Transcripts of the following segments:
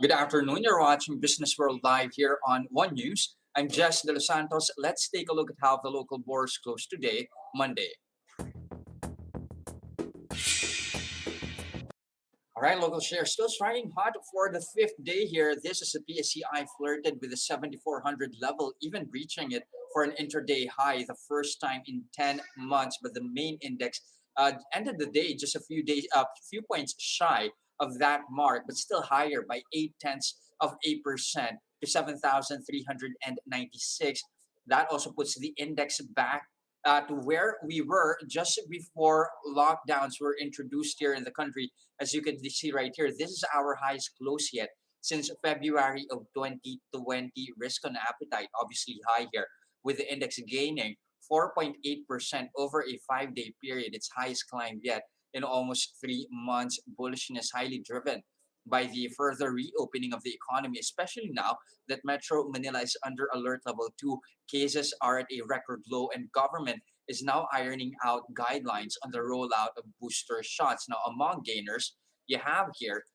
Good afternoon. You're watching Business World Live here on One News. I'm Jess De Los Santos. Let's take a look at how the local bourse closed today, Monday. All right, local shares still striking hot for the fifth day here. This is a PSCI flirted with the 7,400 level, even reaching it for an intraday high, the first time in 10 months. But the main index ended the day just a few points shy of that mark, but still higher by 0.8% to 7,396. That also puts the index back to where we were just before lockdowns were introduced here in the country. As you can see right here, this is our highest close yet since February of 2020. Risk on appetite, obviously high here, with the index gaining 4.8% over a 5 day period, its highest climb yet in almost 3 months. Bullishness highly driven by the further reopening of the economy, especially now that Metro Manila is under alert level 2. Cases are at a record low, and government is now ironing out guidelines on the rollout of booster shots. Now, among gainers, you have here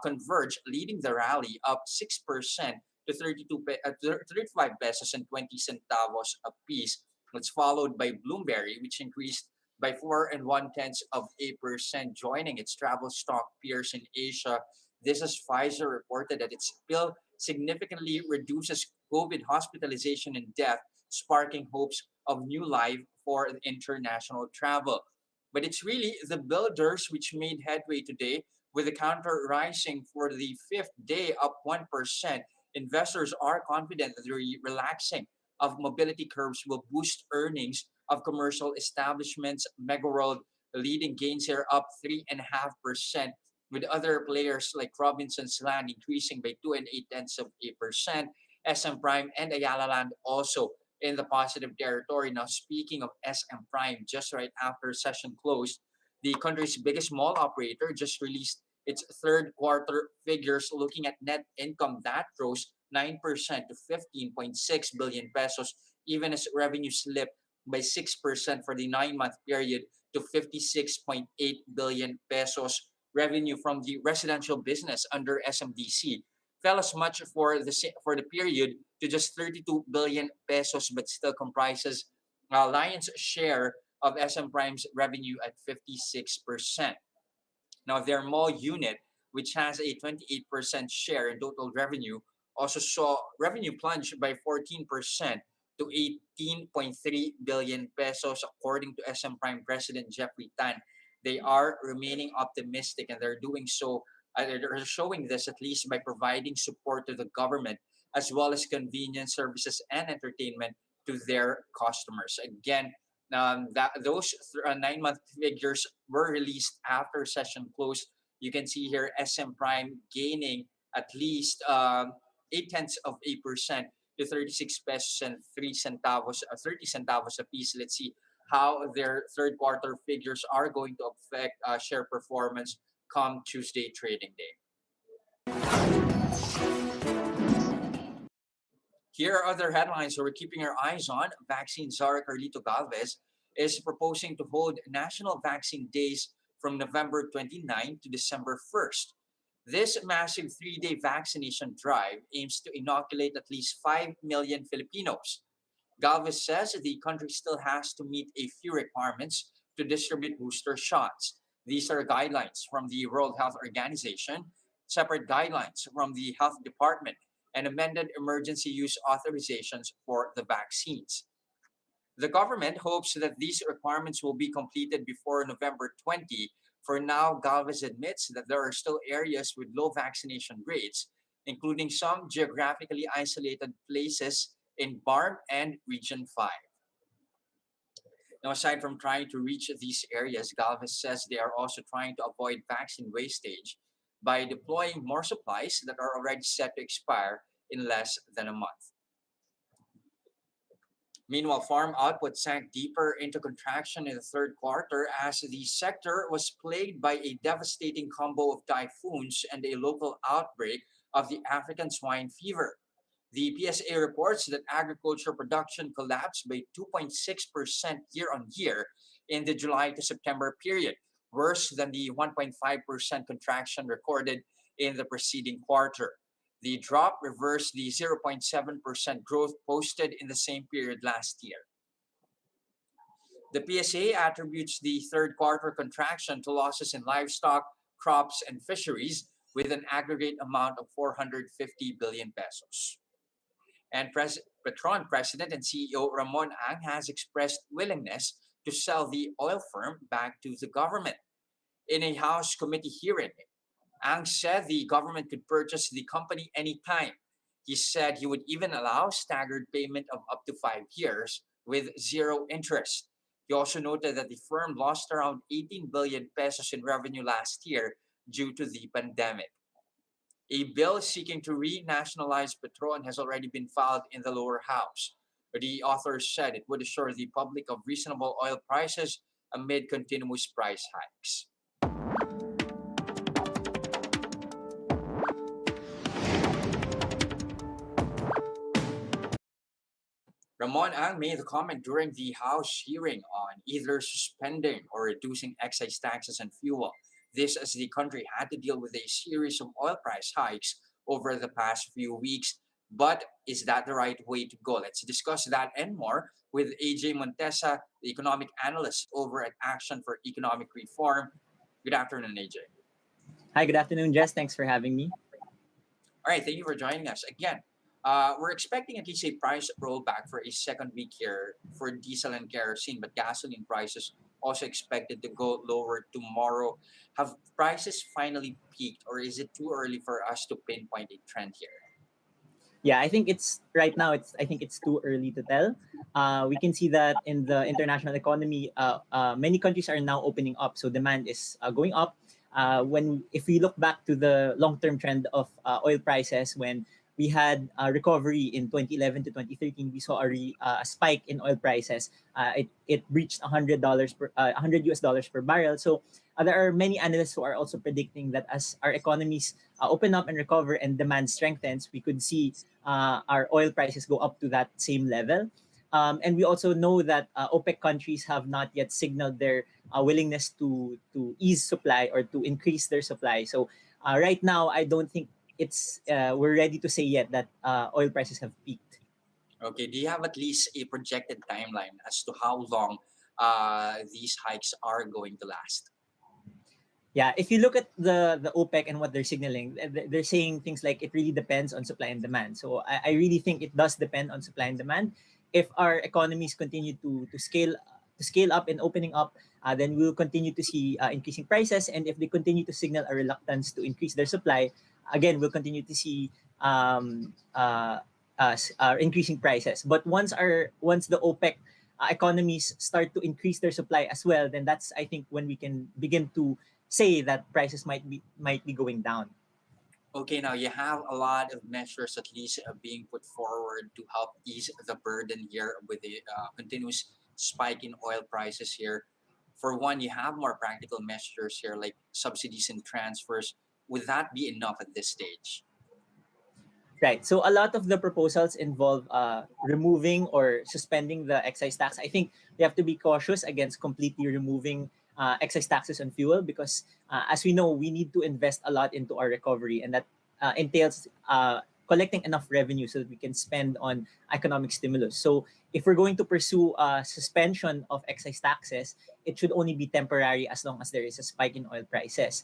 Converge leading the rally up 6% to 35 pesos and 20 centavos a piece. It's followed by Bloomberry, which increased by 4.1% joining its travel stock peers in Asia. This as Pfizer reported that its pill significantly reduces COVID hospitalization and death, sparking hopes of new life for international travel. But it's really the builders which made headway today, with the counter rising for the fifth day, up 1%. Investors are confident that the relaxing of mobility curbs will boost earnings of commercial establishments. Megaworld leading gains here up 3.5%, with other players like Robinson's Land increasing by 2.8%. SM Prime and Ayala Land also in the positive territory. Now, speaking of SM Prime, just right after session closed, the country's biggest mall operator just released its third quarter figures, looking at net income that rose 9% to 15.6 billion pesos, even as revenue slipped by 6% for the 9 month period to 56.8 billion pesos. Revenue from the residential business under SMDC fell as much for the period to just 32 billion pesos, but still comprises lion's share of SM Prime's revenue at 56%. Now, their mall unit, which has a 28% share in total revenue, also saw revenue plunge by 14% to 18.3 billion pesos, according to SM Prime President Jeffrey Tan. They are remaining optimistic, and they're doing so. They're showing this at least by providing support to the government, as well as convenience services and entertainment to their customers. Again, that those 9 month figures were released after session close. You can see here SM Prime gaining at least 0.8% to 36 pesos and 30 centavos a piece. Let's see how their third quarter figures are going to affect share performance come Tuesday trading day. Here are other headlines that we're keeping our eyes on. Vaccine czar Carlito Galvez is proposing to hold national vaccine days from November 29 to December 1st. This massive 3 day vaccination drive aims to inoculate at least 5 million Filipinos. Galvez says the country still has to meet a few requirements to distribute booster shots. These are guidelines from the World Health Organization, separate guidelines from the Health Department, and amended emergency use authorizations for the vaccines. The government hopes that these requirements will be completed before November 20. For now, Galvez admits that there are still areas with low vaccination rates, including some geographically isolated places in BARM and Region 5. Now, aside from trying to reach these areas, Galvez says they are also trying to avoid vaccine wastage by deploying more supplies that are already set to expire in less than a month. Meanwhile, farm output sank deeper into contraction in the third quarter as the sector was plagued by a devastating combo of typhoons and a local outbreak of the African swine fever. The PSA reports that agriculture production collapsed by 2.6% year on year in the July to September period, worse than the 1.5% contraction recorded in the preceding quarter. The drop reversed the 0.7% growth posted in the same period last year. The PSA attributes the third quarter contraction to losses in livestock, crops, and fisheries with an aggregate amount of 450 billion pesos. And Petron President and CEO Ramon Ang has expressed willingness to sell the oil firm back to the government. In a House committee hearing, Ang said the government could purchase the company anytime. He said he would even allow staggered payment of up to 5 years with zero interest. He also noted that the firm lost around 18 billion pesos in revenue last year due to the pandemic. A bill seeking to renationalize Petron has already been filed in the lower house. The authors said it would assure the public of reasonable oil prices amid continuous price hikes. Ramon Ang made the comment during the House hearing on either suspending or reducing excise taxes on fuel. This as the country had to deal with a series of oil price hikes over the past few weeks. But is that the right way to go? Let's discuss that and more with AJ Montesa, the economic analyst over at Action for Economic Reform. Good afternoon, AJ. Hi, good afternoon, Jess. Thanks for having me. All right, thank you for joining us again. We're expecting at least a price rollback for a second week here for diesel and kerosene, but gasoline prices also expected to go lower tomorrow. Have prices finally peaked, or is it too early for us to pinpoint a trend here? Yeah, I think it's right now. I think it's too early to tell. We can see that in the international economy, many countries are now opening up, so demand is going up. When if we look back to the long-term trend of oil prices, when we had a recovery in 2011 to 2013, we saw a spike in oil prices. It reached $100 per $100 per barrel. So there are many analysts who are also predicting that as our economies open up and recover and demand strengthens, we could see our oil prices go up to that same level. And we also know that OPEC countries have not yet signaled their willingness to ease supply or to increase their supply. So right now, I don't think it's we're ready to say yet that oil prices have peaked. Okay, do you have at least a projected timeline as to how long these hikes are going to last? Yeah, if you look at the OPEC and what they're signaling, they're saying things like it really depends on supply and demand. So I really think it does depend on supply and demand. If our economies continue to scale up and opening up, then we'll continue to see increasing prices. And if they continue to signal a reluctance to increase their supply, again we'll continue to see increasing prices. But once the OPEC economies start to increase their supply as well, then that's I think when we can begin to say that prices might be going down. Okay, now you have a lot of measures at least being put forward to help ease the burden here with the continuous spike in oil prices here. For one, you have more practical measures here like subsidies and transfers. Would that be enough at this stage? Right. So a lot of the proposals involve removing or suspending the excise tax. I think we have to be cautious against completely removing excise taxes on fuel because, as we know, we need to invest a lot into our recovery, and that entails collecting enough revenue so that we can spend on economic stimulus. So if we're going to pursue suspension of excise taxes, it should only be temporary as long as there is a spike in oil prices.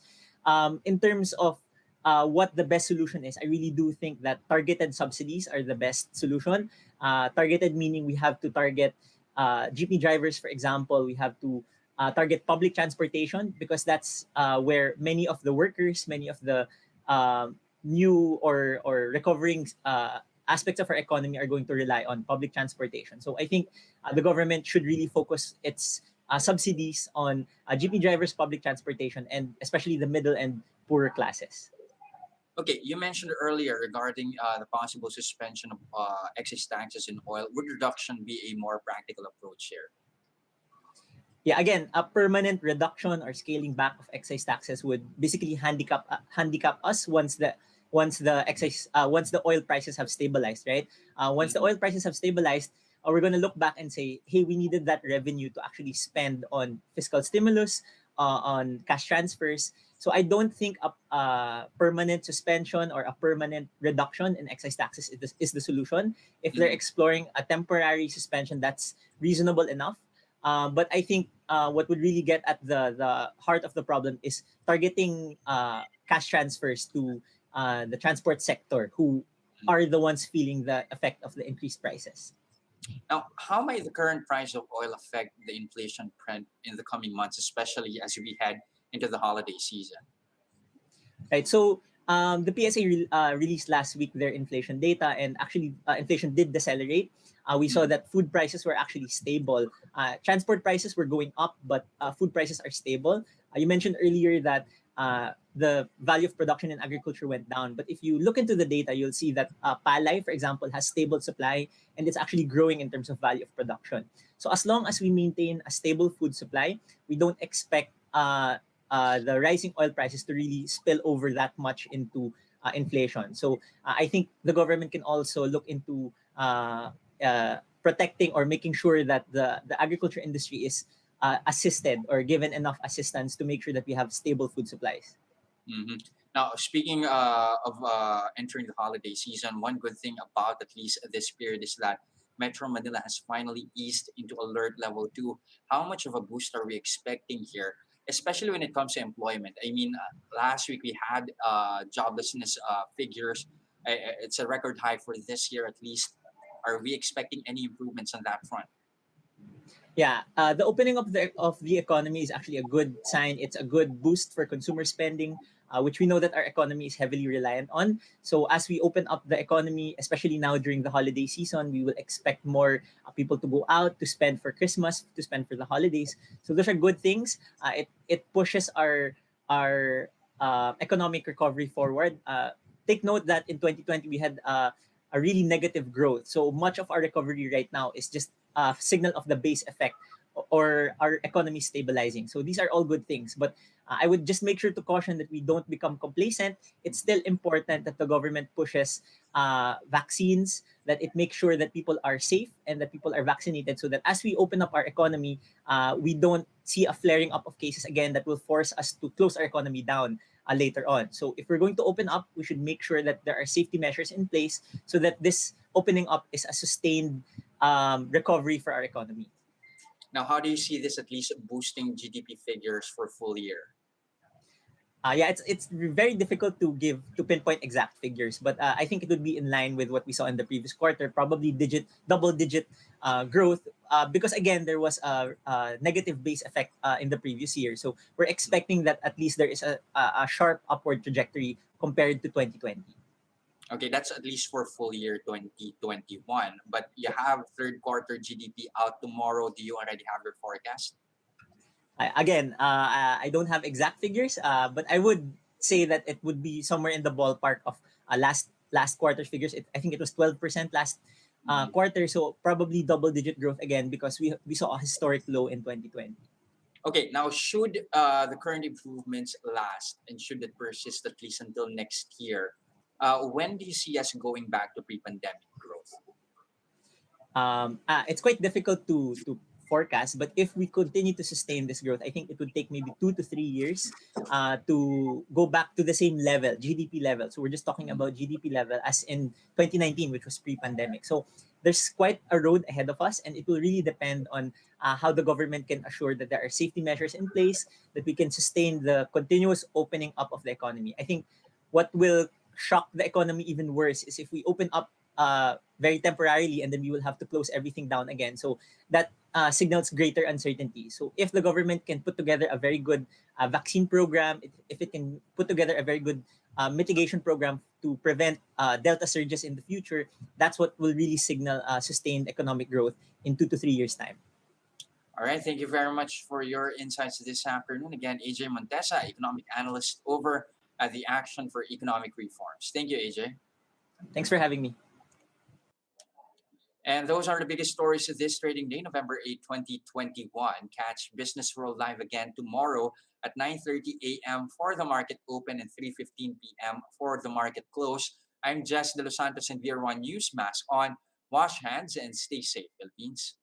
In terms of what the best solution is, I really do think that targeted subsidies are the best solution. Targeted meaning we have to target jeepney drivers, for example. We have to target public transportation because that's where many of the workers, many of the new or recovering aspects of our economy are going to rely on public transportation. So I think the government should really focus its subsidies on jeepney drivers, public transportation, and especially the middle and poorer classes. Okay, you mentioned earlier regarding the possible suspension of excise taxes in oil. Would reduction be a more practical approach here? Yeah, again, a permanent reduction or scaling back of excise taxes would basically handicap us once the oil prices have stabilized, right? Once the Mhm. oil prices have stabilized, we're going to look back and say, hey, we needed that revenue to actually spend on fiscal stimulus, on cash transfers. So I don't think a permanent suspension or a permanent reduction in excise taxes is the solution. If they're Mhm. exploring a temporary suspension, that's reasonable enough. But I think what would really get at the heart of the problem is targeting cash transfers to the transport sector, who are the ones feeling the effect of the increased prices. Now, how might the current price of oil affect the inflation trend in the coming months, especially as we head into the holiday season? Right. So the PSA released last week their inflation data, and actually inflation did decelerate. We saw Mhm. that food prices were actually stable. Transport prices were going up, but food prices are stable. You mentioned earlier that the value of production in agriculture went down, but if you look into the data, you'll see that palay, for example, has stable supply, and it's actually growing in terms of value of production. So as long as we maintain a stable food supply, we don't expect the rising oil prices to really spill over that much into inflation. So I think the government can also look into protecting or making sure that the agriculture industry is assisted or given enough assistance to make sure that we have stable food supplies. Mhm. Now, speaking of entering the holiday season, one good thing about at least this period is that Metro Manila has finally eased into alert level 2. How much of a boost are we expecting here, especially when it comes to employment? I mean, last week we had joblessness figures. It's a record high for this year at least. Are we expecting any improvements on that front? Yeah, the opening of the economy is actually a good sign. It's a good boost for consumer spending, which we know that our economy is heavily reliant on. So as we open up the economy, especially now during the holiday season, we will expect more people to go out to spend for Christmas, to spend for the holidays. So those are good things. It pushes our economic recovery forward. Take note that in 2020 we had a really negative growth. So much of our recovery right now is just a signal of the base effect or our economy stabilizing. So these are all good things. But I would just make sure to caution that we don't become complacent. It's still important that the government pushes vaccines, that it makes sure that people are safe and that people are vaccinated, so that as we open up our economy, we don't see a flaring up of cases again that will force us to close our economy down later on. So if we're going to open up, we should make sure that there are safety measures in place so that this opening up is a sustained recovery for our economy. Now, how do you see this at least boosting GDP figures for full year? Yeah, it's very difficult to pinpoint exact figures, but I think it would be in line with what we saw in the previous quarter, probably double digit growth, because again there was a negative base effect in the previous year. So we're expecting that at least there is a sharp upward trajectory compared to 2020. Okay, that's at least for full year 2021. But you have third quarter GDP out tomorrow. Do you already have your forecast? Again, I don't have exact figures, but I would say that it would be somewhere in the ballpark of last quarter's figures. I think it was 12% last Mhm. quarter, so probably double digit growth again because we saw a historic low in 2020. Okay, now should the current improvements last and should it persist at least until next year, when do you see us going back to pre-pandemic growth? It's quite difficult to forecast, but if we continue to sustain this growth, I think it would take maybe 2 to 3 years to go back to the same level, GDP level. So we're just talking Mhm. about GDP level as in 2019, which was pre-pandemic. So there's quite a road ahead of us, and it will really depend on how the government can assure that there are safety measures in place, that we can sustain the continuous opening up of the economy. I think what will shock the economy even worse is if we open up very temporarily and then we will have to close everything down again. So that signals greater uncertainty. So if the government can put together a very good vaccine program, if it can put together a very good mitigation program to prevent delta surges in the future, that's what will really signal sustained economic growth in 2 to 3 years time. All right, thank you very much for your insights this afternoon. Again, AJ Montesa, economic analyst over at the Action for Economic Reforms. Thank you, AJ. Thanks for having me. And those are the biggest stories of this trading day, November 8, 2021. Catch Business World live again tomorrow at 9:30 a.m. for the market open and 3:15 p.m. for the market close. I'm Jess De Los Santos and Vier One News. Mask on, wash hands, and stay safe, Philippines.